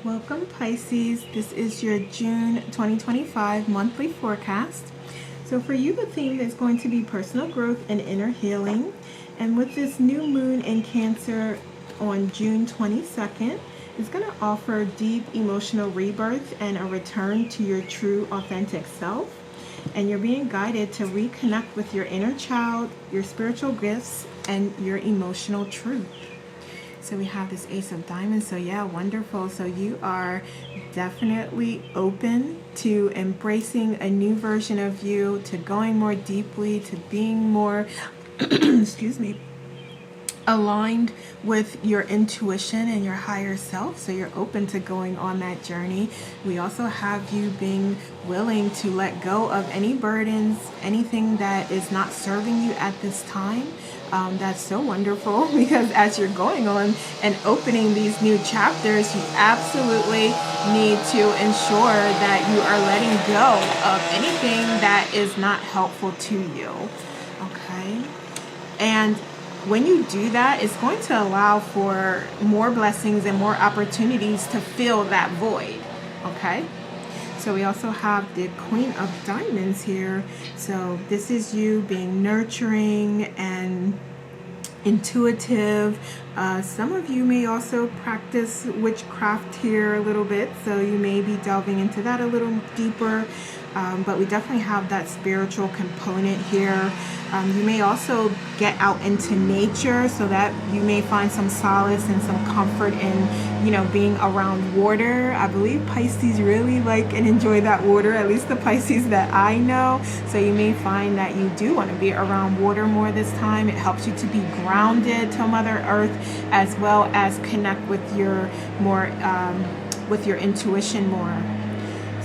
Welcome, Pisces. This is your June 2025 monthly forecast. So for you, the theme is going to be personal growth and inner healing. And with this new moon in Cancer on June 22nd, it's going to offer deep emotional rebirth and a return to your true authentic self. And you're being guided to reconnect with your inner child, your spiritual gifts, and your emotional truth. So we have this Ace of Diamonds. So yeah, wonderful. So you are definitely open to embracing a new version of you, to going more deeply, to being more, excuse me, aligned with your intuition and your higher self. So you're open to going on that journey. We also have you being willing to let go of any burdens, anything that is not serving you at this time. That's so wonderful, because as you're going on and opening these new chapters, you absolutely need to ensure that you are letting go of anything that is not helpful to you. Okay? And when you do that, it's going to allow for more blessings and more opportunities to fill that void. Okay? So we also have the Queen of Diamonds here. So this is you being nurturing and intuitive. Some of you may also practice witchcraft here a little bit, so you may be delving into that a little deeper. But we definitely have that spiritual component here. You may also get out into nature, so that you may find some solace and some comfort in, being around water. I believe Pisces really like and enjoy that water, at least the Pisces that I know. So you may find that you do want to be around water more this time. It helps you to be grounded to Mother Earth, as well as connect with your with your intuition more.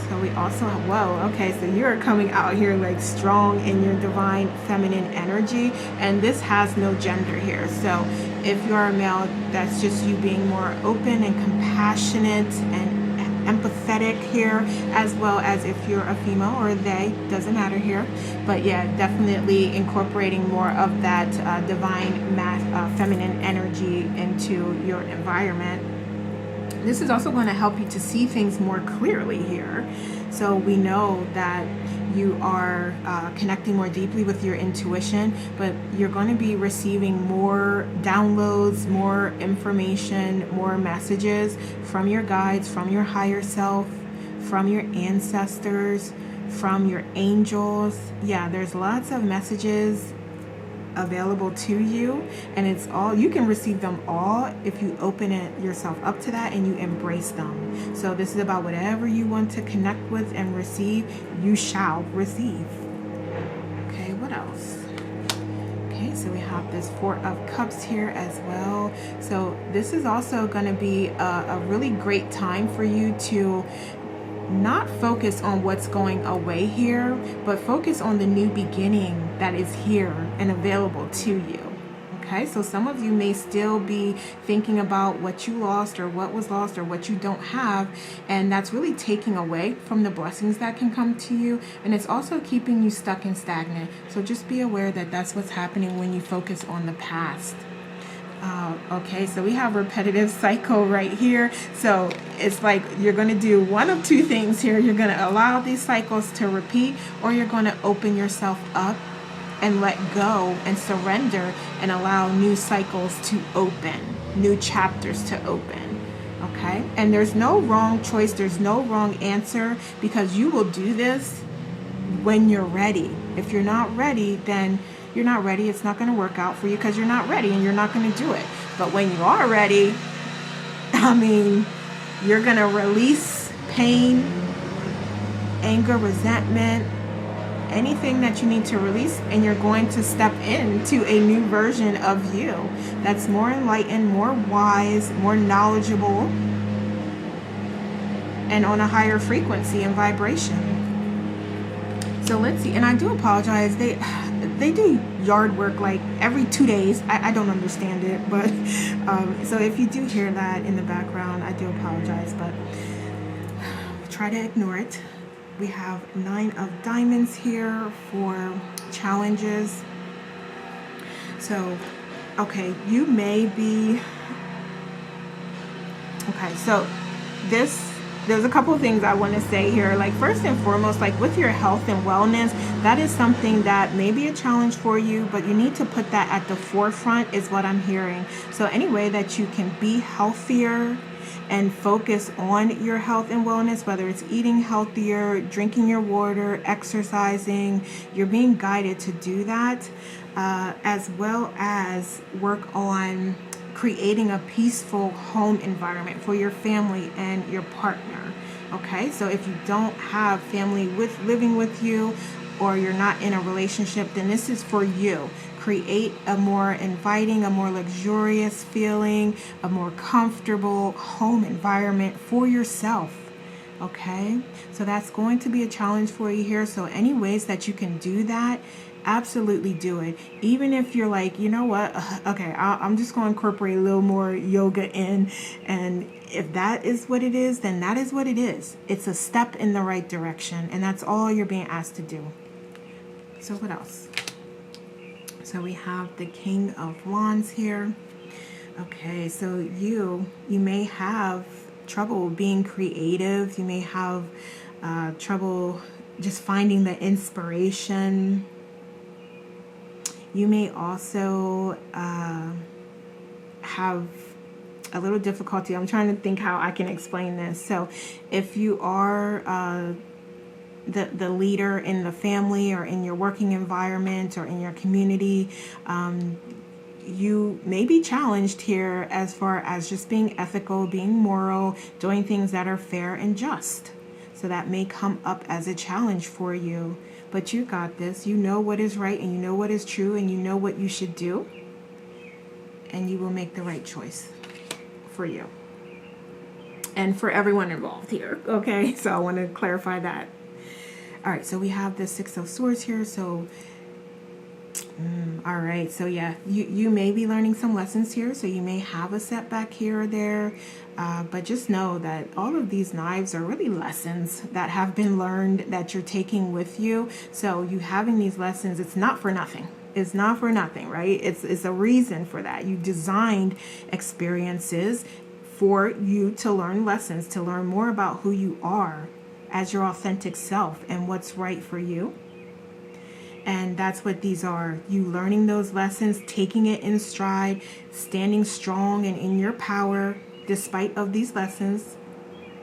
So we also have, whoa, okay, so you're coming out here like strong in your divine feminine energy, and this has no gender here. So if you're a male, that's just you being more open and compassionate and empathetic here, as well as if you're a female or they, doesn't matter here. But yeah, definitely incorporating more of that divine feminine energy into your environment. This is also going to help you to see things more clearly here. So we know that you are connecting more deeply with your intuition, but you're going to be receiving more downloads, more information, more messages from your guides, from your higher self, from your ancestors, from your angels. Yeah, there's lots of messages available to you, and it's all, you can receive them all if you open it yourself up to that and you embrace them. So this is about whatever you want to connect with and receive, you shall receive. Okay, what else? Okay, so we have this Four of Cups here as well. So this is also going to be a really great time for you to not focus on what's going away here, but focus on the new beginning that is here and available to you. Okay, so some of you may still be thinking about what you lost or what was lost or what you don't have, and that's really taking away from the blessings that can come to you, and it's also keeping you stuck and stagnant. So just be aware that that's what's happening when you focus on the past. Okay, so we have repetitive cycle right here. So it's like you're going to do one of two things here. You're going to allow these cycles to repeat, or you're going to open yourself up and let go and surrender and allow new cycles to open, new chapters to open. Okay, and there's no wrong choice. There's no wrong answer, because you will do this when you're ready. If you're not ready, then you're not ready. It's not going to work out for you because you're not ready, and you're not going to do it. But when you are ready, you're going to release pain, anger, resentment, anything that you need to release, and you're going to step into a new version of you that's more enlightened, more wise, more knowledgeable, and on a higher frequency and vibration. So let's see, and I do apologize. They do yard work like every 2 days. I don't understand it, but so if you do hear that in the background, I do apologize, but try to ignore it. We have Nine of Diamonds here for challenges. So, okay, you may be, okay, so there's a couple of things I want to say here. Like, first and foremost, like with your health and wellness, that is something that may be a challenge for you, but you need to put that at the forefront is what I'm hearing. So any way that you can be healthier and focus on your health and wellness, whether it's eating healthier, drinking your water, exercising, you're being guided to do that, as well as work on creating a peaceful home environment for your family and your partner. Okay, so if you don't have family living with you, or you're not in a relationship, then this is for you. Create a more inviting, a more luxurious feeling, a more comfortable home environment for yourself. Okay, so that's going to be a challenge for you here. So any ways that you can do that, absolutely do it. Even if you're like, you know what, okay, I'm just going to incorporate a little more yoga in, and if that is what it is, then that is what it is. It's a step in the right direction, and that's all you're being asked to do. So what else? So we have the King of Wands here. Okay, so you may have trouble being creative. You may have trouble just finding the inspiration. You may also have a little difficulty. I'm trying to think how I can explain this. So if you are the leader in the family or in your working environment or in your community, you may be challenged here as far as just being ethical, being moral, doing things that are fair and just. So that may come up as a challenge for you. But you got this. You know what is right, and you know what is true, and you know what you should do. And you will make the right choice for you. And for everyone involved here. Okay, so I want to clarify that. All right, so we have the Six of Swords here. So, all right, so yeah, you may be learning some lessons here. So you may have a setback here or there. But just know that all of these knives are really lessons that have been learned that you're taking with you. So you having these lessons, it's not for nothing. It's not for nothing, right? It's a reason for that. You designed experiences for you to learn lessons, to learn more about who you are as your authentic self and what's right for you. And that's what these are. You learning those lessons, taking it in stride, standing strong and in your power despite of these lessons,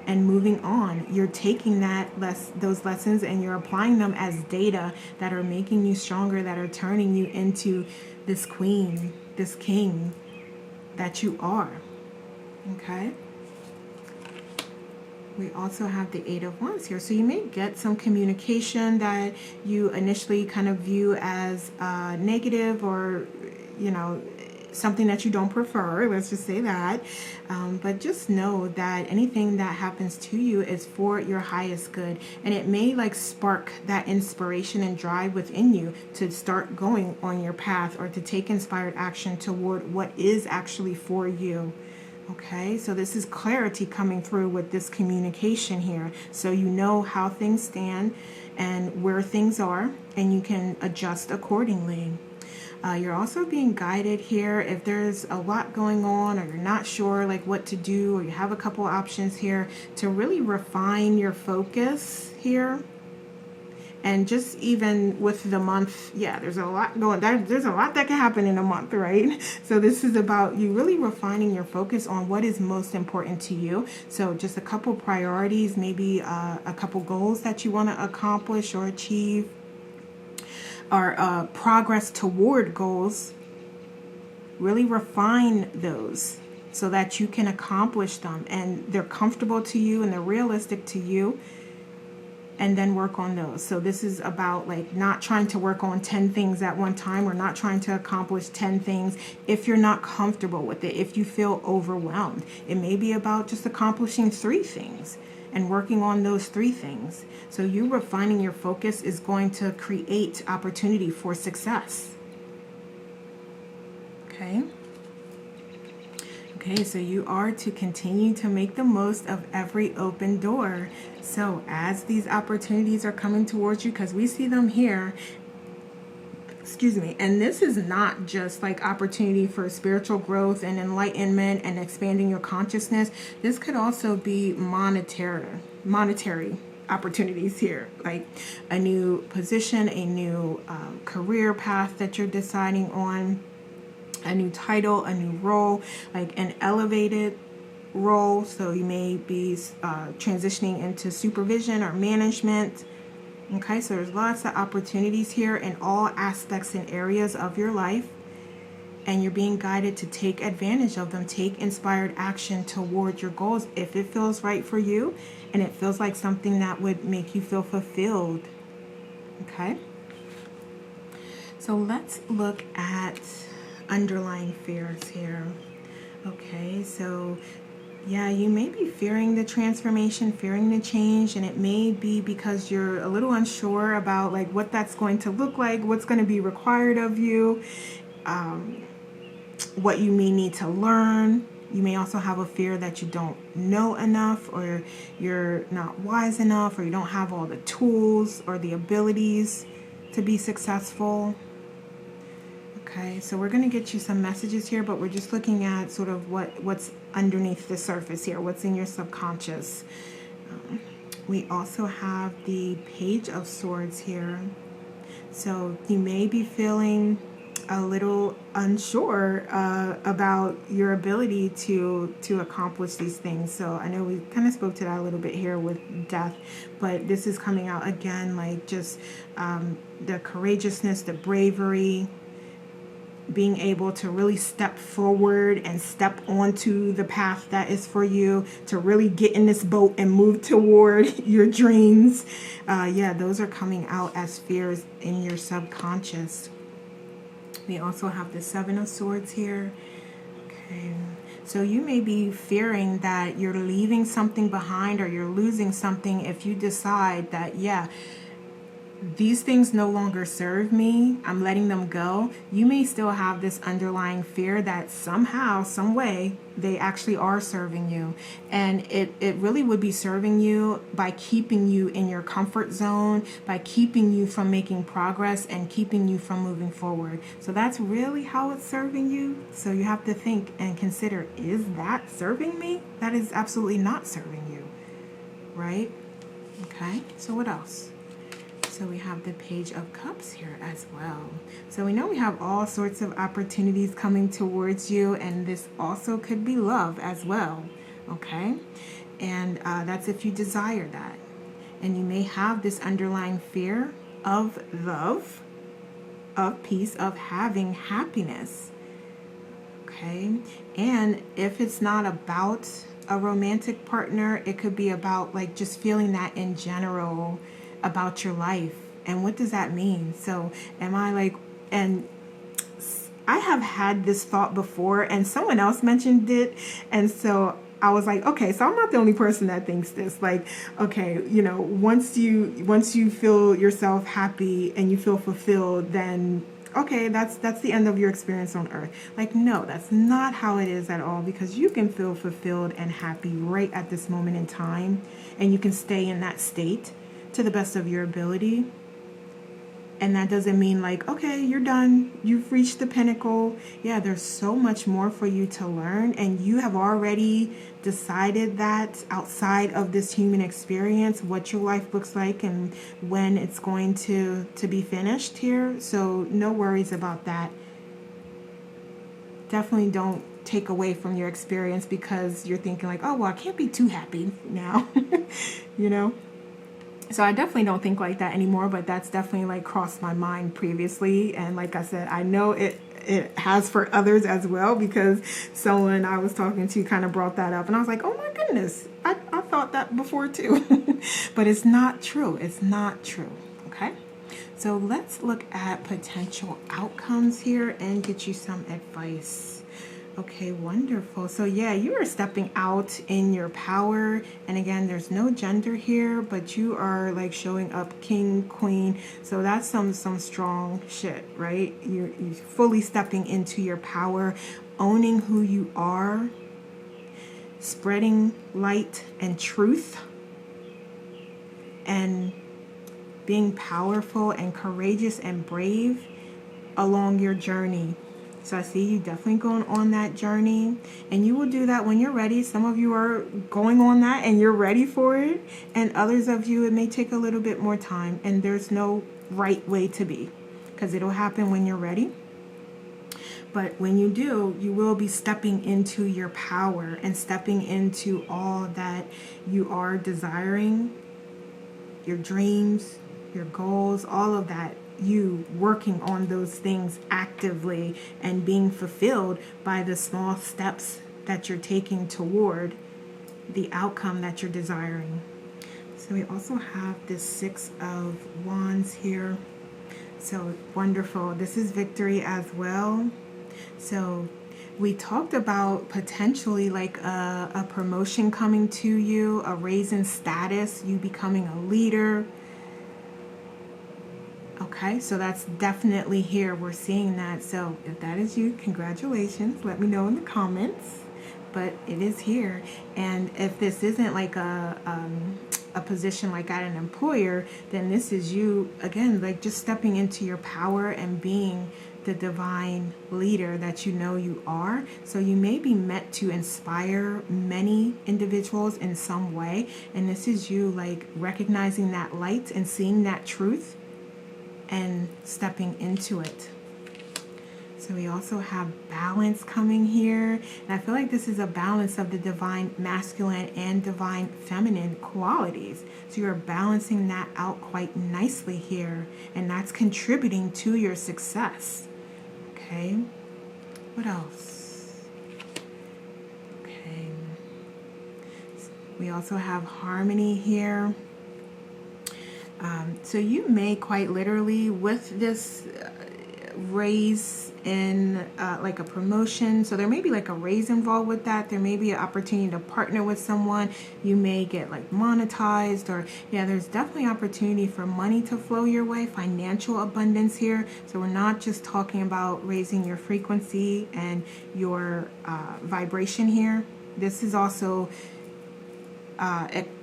and moving on. You're taking those lessons and you're applying them as data that are making you stronger, that are turning you into this queen, this king that you are. Okay? We also have the Eight of Wands here. So you may get some communication that you initially kind of view as negative, or, you know, something that you don't prefer. Let's just say that. But just know that anything that happens to you is for your highest good. And it may like spark that inspiration and drive within you to start going on your path, or to take inspired action toward what is actually for you. Okay, so this is clarity coming through with this communication here. So you know how things stand and where things are, and you can adjust accordingly. You're also being guided here if there's a lot going on, or you're not sure like what to do, or you have a couple options here, to really refine your focus here. And just even with the month, yeah, there's a lot going. There's a lot that can happen in a month, right? So this is about you really refining your focus on what is most important to you. So just a couple priorities, maybe a couple goals that you want to accomplish or achieve, or progress toward goals. Really refine those so that you can accomplish them, and they're comfortable to you and they're realistic to you. And then work on those. So this is about like not trying to work on 10 things at one time, or not trying to accomplish 10 things if you're not comfortable with it, if you feel overwhelmed. It may be about just accomplishing 3 things and working on those 3 things. So you refining your focus is going to create opportunity for success. Okay. Okay, so you are to continue to make the most of every open door. So as these opportunities are coming towards you, because we see them here, excuse me, and this is not just like opportunity for spiritual growth and enlightenment and expanding your consciousness. This could also be monetary opportunities here, like a new position, a new career path that you're deciding on, a new title, a new role, like an elevated role. So you may be transitioning into supervision or management. Okay, so there's lots of opportunities here in all aspects and areas of your life, and you're being guided to take advantage of them. Take inspired action toward your goals if it feels right for you and it feels like something that would make you feel fulfilled. Okay, so let's look at underlying fears here. Okay, so yeah, you may be fearing the transformation, fearing the change, and it may be because you're a little unsure about like what that's going to look like, what's going to be required of you, what you may need to learn. You may also have a fear that you don't know enough, or you're not wise enough, or you don't have all the tools or the abilities to be successful. Okay, so we're going to get you some messages here, but we're just looking at sort of what's underneath the surface here, what's in your subconscious. We also have the Page of Swords here. So you may be feeling a little unsure about your ability to accomplish these things. So I know we kind of spoke to that a little bit here with death, but this is coming out again, like just the courageousness, the bravery, being able to really step forward and step onto the path that is for you, to really get in this boat and move toward your dreams. Yeah, those are coming out as fears in your subconscious. We also have the Seven of Swords here. Okay, so you may be fearing that you're leaving something behind or you're losing something if you decide that, yeah, these things no longer serve me, I'm letting them go. You may still have this underlying fear that somehow, some way, they actually are serving you. And it really would be serving you by keeping you in your comfort zone, by keeping you from making progress and keeping you from moving forward. So that's really how it's serving you. So you have to think and consider, is that serving me? That is absolutely not serving you, right? Okay, so what else? So we have the Page of Cups here as well. So we know we have all sorts of opportunities coming towards you, and this also could be love as well, okay? And that's if you desire that. And you may have this underlying fear of love, of peace, of having happiness, okay? And if it's not about a romantic partner, it could be about like just feeling that in general about your life. And what does that mean? So am I like, and I have had this thought before and someone else mentioned it, and so I was like, okay, so I'm not the only person that thinks this. Like, okay, you know, once you feel yourself happy and you feel fulfilled, then okay, that's the end of your experience on earth. Like, no, that's not how it is at all, because you can feel fulfilled and happy right at this moment in time, and you can stay in that state to the best of your ability. And that doesn't mean like, okay, you're done, you've reached the pinnacle. Yeah, there's so much more for you to learn, and you have already decided that outside of this human experience, what your life looks like and when it's going to be finished here. So no worries about that. Definitely don't take away from your experience because you're thinking like, oh, well, I can't be too happy now, you know? So I definitely don't think like that anymore, but that's definitely like crossed my mind previously. And like I said, I know it has for others as well, because someone I was talking to kind of brought that up. And I was like, oh my goodness, I thought that before too. But it's not true. It's not true. Okay. So let's look at potential outcomes here and get you some advice. Okay, wonderful. So yeah, you are stepping out in your power. And again, there's no gender here, but you are like showing up king, queen. So that's some strong shit, right? You're fully stepping into your power, owning who you are, spreading light and truth, and being powerful and courageous and brave. along your journey. So I see you definitely going on that journey, and you will do that when you're ready. Some of you are going on that and you're ready for it, and others of you, it may take a little bit more time, and there's no right way to be, because it'll happen when you're ready. But when you do, you will be stepping into your power and stepping into all that you are desiring, your dreams, your goals, all of that. You working on those things actively and being fulfilled by the small steps that you're taking toward the outcome that you're desiring. So we also have this Six of Wands here. So wonderful. This is victory as well. So we talked about potentially like a promotion coming to you, a raise in status, you becoming a leader. Okay, so that's definitely here. We're seeing that. So if that is you, congratulations. Let me know in the comments. But it is here. And if this isn't like a position like at an employer, then this is you, again, like just stepping into your power and being the divine leader that you know you are. So you may be meant to inspire many individuals in some way. And this is you like recognizing that light and seeing that truth and stepping into it. So we also have balance coming here. And I feel like this is a balance of the divine masculine and divine feminine qualities. So you're balancing that out quite nicely here. And that's contributing to your success. Okay. What else? Okay. We also have harmony here. So you may quite literally, with this raise in like a promotion, so there may be like a raise involved with that. There may be an opportunity to partner with someone. You may get like monetized, or yeah, there's definitely opportunity for money to flow your way, financial abundance here. So we're not just talking about raising your frequency and your vibration here. This is also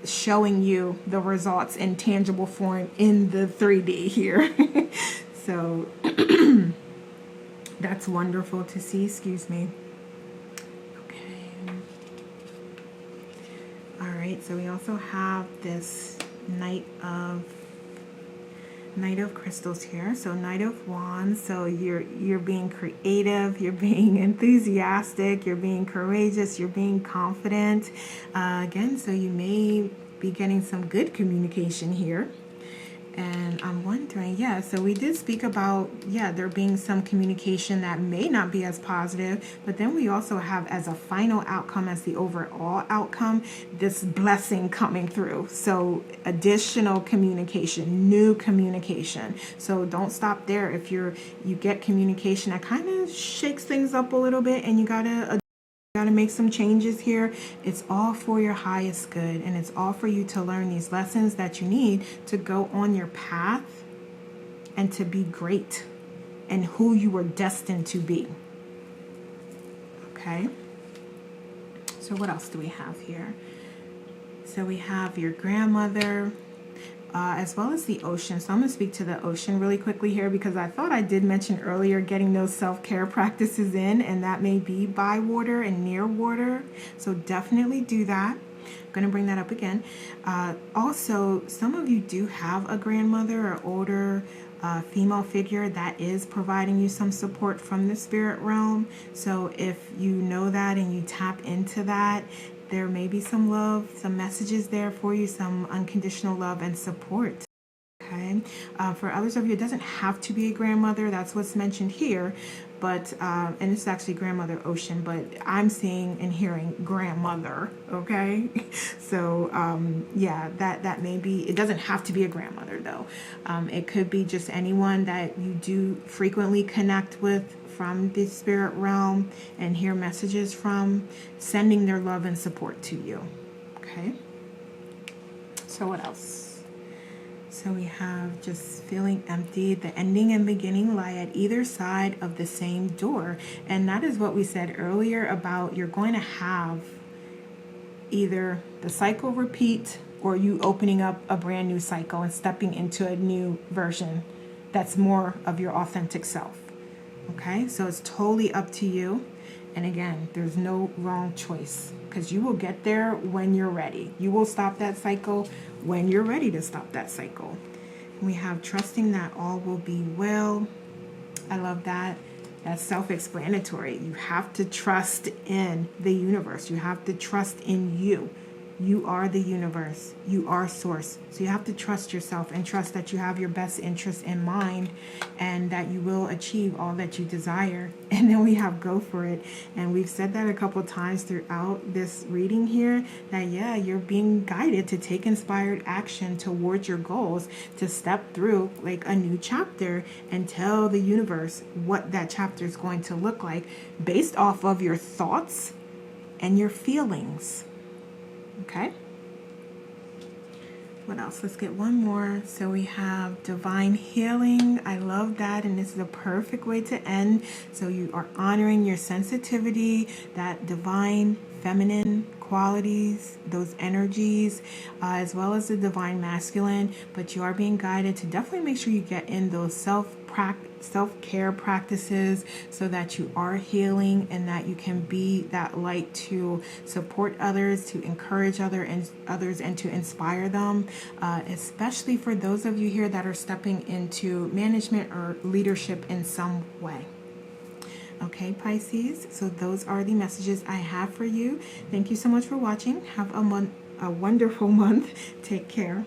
showing you the results in tangible form in the 3D here. So that's wonderful to see. Excuse me. Okay. All right. So we also have this Knight of Crystals here. So Knight of Wands. So you're being creative, you're being enthusiastic, you're being courageous, you're being confident. Again, so you may be getting some good communication here. And I'm wondering, yeah, so we did speak about, yeah, there being some communication that may not be as positive, but then we also have as a final outcome, as the overall outcome, this blessing coming through. So additional communication, new communication. So don't stop there. If you get communication that kind of shakes things up a little bit and you gotta make some changes here, it's all for your highest good, and it's all for you to learn these lessons that you need to go on your path and to be great and who you were destined to be. Okay, so what else do we have here? So we have your grandmother, as well as the ocean. So I'm going to speak to the ocean really quickly here, because I thought I did mention earlier getting those self-care practices in, and that may be by water and near water. So definitely do that. I'm going to bring that up again. Also, some of you do have a grandmother or older female figure that is providing you some support from the spirit realm. So if you know that and you tap into that, there may be some love, some messages there for you, some unconditional love and support. Okay. For others of you, it doesn't have to be a grandmother. That's what's mentioned here. But, and it's actually grandmother ocean, but I'm seeing and hearing grandmother. Okay. So, yeah, that may be, it doesn't have to be a grandmother though. It could be just anyone that you do frequently connect with from the spirit realm and hear messages from, sending their love and support to you. Okay. So what else? So we have just feeling empty. The ending and beginning lie at either side of the same door. And that is what we said earlier about you're going to have either the cycle repeat or you opening up a brand new cycle and stepping into a new version that's more of your authentic self. Okay, so it's totally up to you. And again, there's no wrong choice, because you will get there when you're ready. You will stop that cycle when you're ready to stop that cycle. We have trusting that all will be well. I love that. That's self-explanatory. You have to trust in the universe. You have to trust in you. You are the universe. You are source. So you have to trust yourself and trust that you have your best interests in mind and that you will achieve all that you desire. And then we have go for it. And we've said that a couple times throughout this reading here, that yeah, you're being guided to take inspired action towards your goals, to step through like a new chapter and tell the universe what that chapter is going to look like based off of your thoughts and your feelings. Okay, what else? Let's get one more. So we have divine healing. I love that, and this is a perfect way to end. So you are honoring your sensitivity, that divine feminine qualities, those energies, as well as the divine masculine, but you are being guided to definitely make sure you get in those self-care practices so that you are healing and that you can be that light to support others, to encourage others, and to inspire them, especially for those of you here that are stepping into management or leadership in some way. Okay, Pisces, so those are the messages I have for you. Thank you so much for watching. Have a wonderful month. Take care.